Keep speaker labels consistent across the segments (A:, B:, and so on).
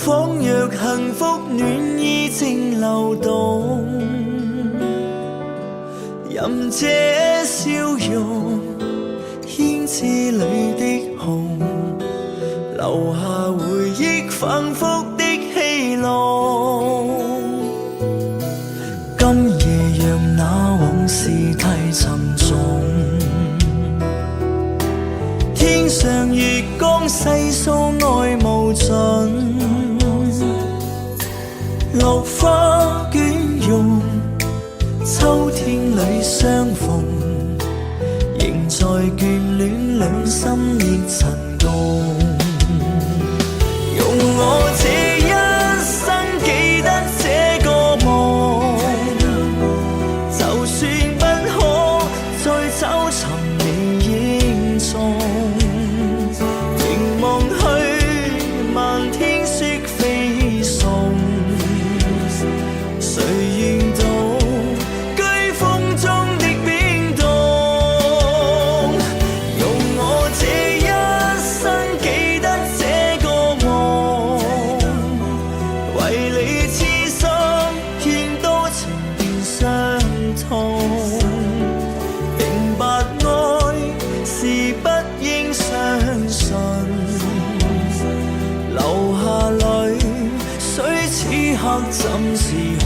A: 仿若幸福暖意正流動，任這笑容牽枝裏的紅，留下回憶反覆的戲弄。今夜讓那往事太沉重，天上月光細數愛無盡，落花捲融，秋天裏相逢，仍在眷戀兩心亦塵共。用我這一生記得這個夢，就算不可再找尋你影蹤，凝望去漫天雪飛送，誰願到居風中的冰凍？用我這一生記得這個夢，為你痴心勸多情變傷痛，明白愛是不應相信，流下淚雖此刻怎是空。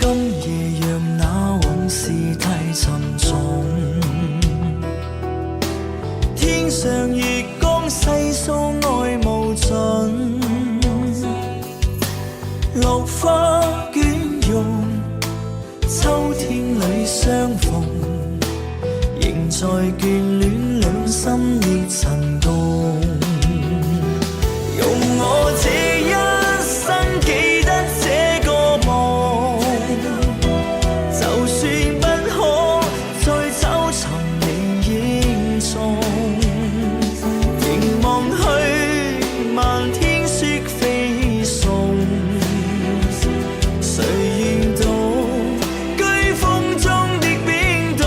A: 今夜讓那往事太沉重，天上月光細數愛無盡，落花捲融，秋天裏相逢，仍在眷戀兩心亦塵共。用我這一生記得這個夢，就算不可再找尋你影蹤，凝望去漫天雪飛送，誰願到居風中的冰凍？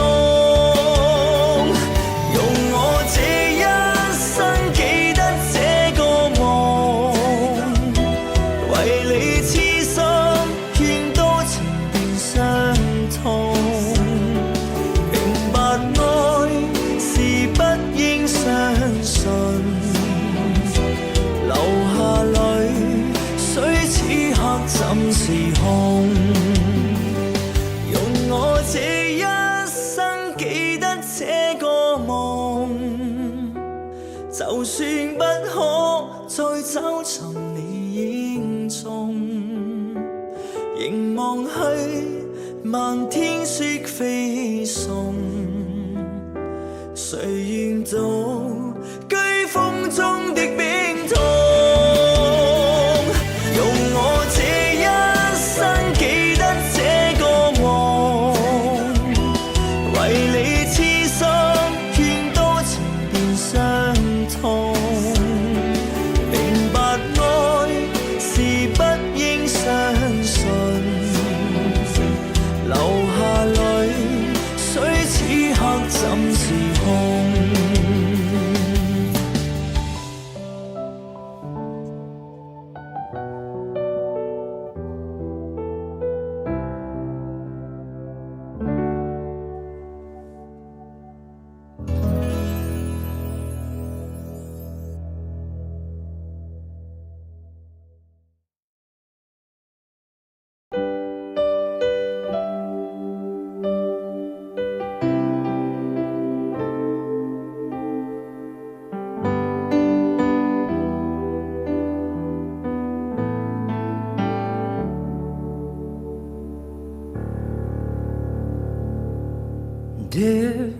A: 用我這一生記得這個夢，為你痴心勸多情變傷痛，明白愛是不應相信，流下淚雖此刻怎是空。用我這一生記得這個夢，就算不可再找尋你影蹤，凝望去漫天雪飛送，誰願到居風中的冰凍？用我這一生記得這個夢，為你痴心勸多情變傷痛，明白愛是不應相信，流下淚雖此刻怎是空。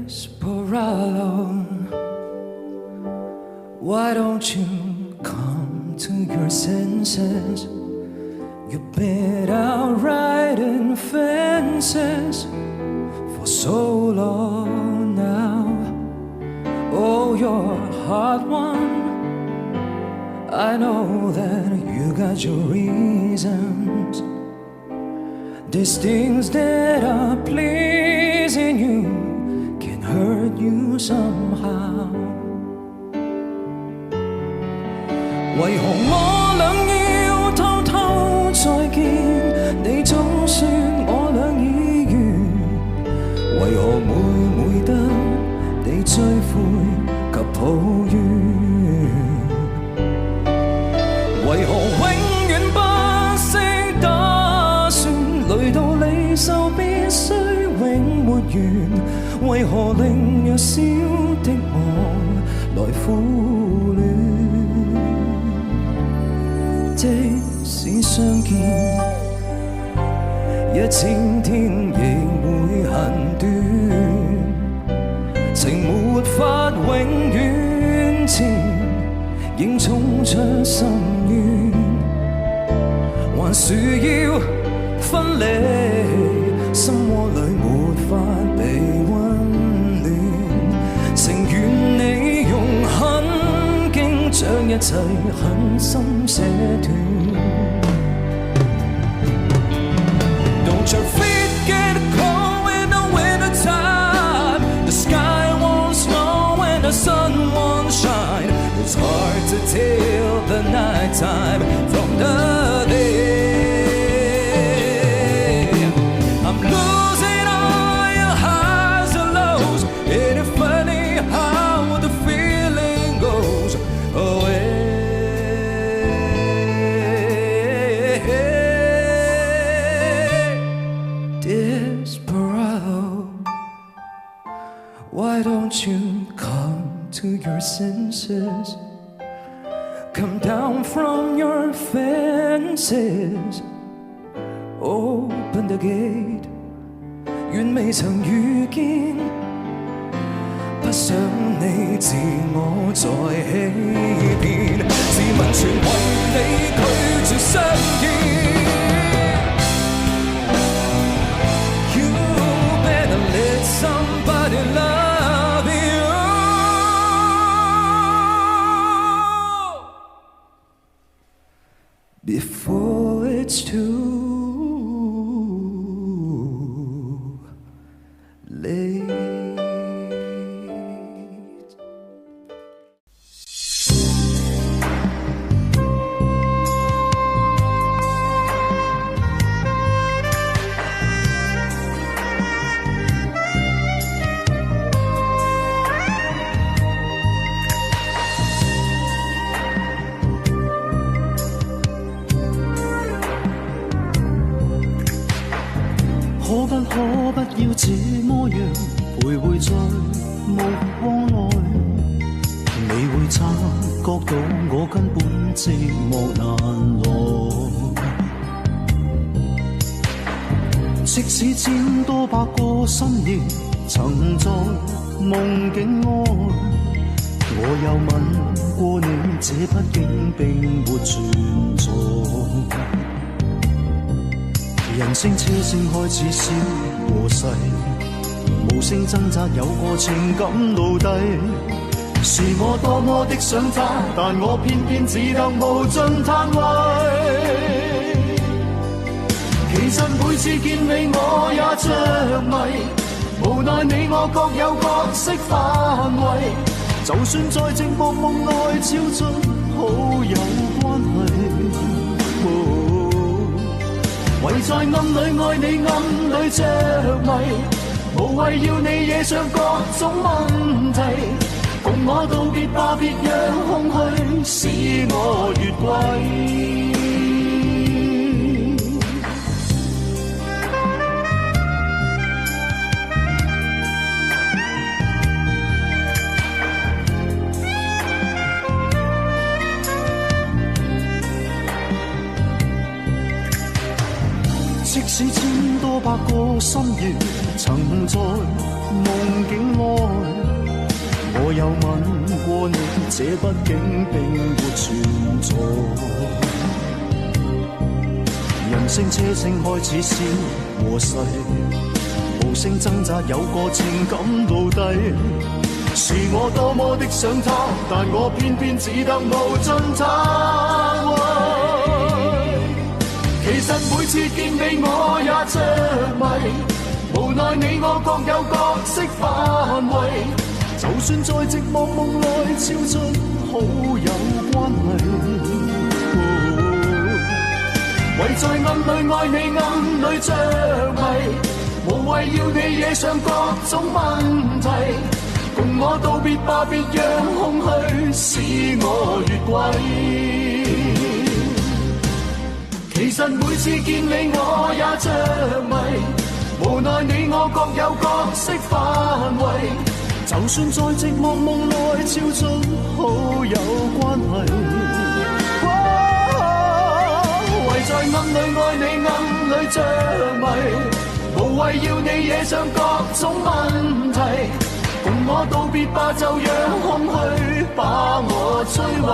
A: Desperado, why don't you come to your senses? You've been out riding fences so long now. Oh, your hard one. I know that you got your reasons. These things that are pleasing you can hurt you somehow. 為何我倆要偷偷再見？你總說我倆已完，為何每得你追悔及抱怨？為何永遠不識打算？累到你受必須永沒完，為何令弱小的我來苦戀？即使相見1000天亦會恨短，情沒法永遠纏，仍衝出心願，還是要分離，心窩裏沒法被溫暖，情願你用狠勁將一切狠心寫斷。Don't your feet get cold in the winter time? The sky won't snow and the sun won't shine. It's hard to tell the night time from the day. I'm losing all your highs and lows. Ain't it funny how the feeling goes away? Desperado, why don't you come to your senses? Come down from your fences. Open the gate. 願未曾遇見，不想你自我再欺騙，自問全為你拒絕相見。You better let somebody love you before it's too late.
B: 可不要這麼樣徘徊在目光內，你會察覺到我根本寂寞難耐。即使千多百個深夜曾在夢境愛，我有吻過你，這畢竟並沒存在。人聲車聲開始消和逝，無聲掙扎有個情感奴隸，是我多麼的想他，但我偏偏只得無盡嘆謂。其實每次見你我也着迷，無奈你我各有角色範圍，就算在靜默夢內超出好友關係。唯在暗裏愛你，暗裏着迷，無謂要你惹上各種問題。共我道別吧，別讓空虛使我越軌。即使千多百個深夜曾在夢境愛，我有吻過你，這畢竟並沒存在。人聲車聲開始消和逝，無聲掙扎，有個情感到底。是我多麼的想他，但我偏偏只得無盡他愛。其實每次見你我也着迷，無奈你我各有各色範圍。就算在寂寞夢內超出好友關係，唯在暗裏愛你暗裏着迷，無謂要你惹上各種問題。共我道別吧，別讓空虛使我越軌。其實每次見你我也着迷，無奈你我各有各色範圍。就算在寂寞夢內超出好友關係，唯在暗裏愛你暗裏着迷，無謂要你惹上各種問題。共我道別吧，就讓空虛把我摧毀。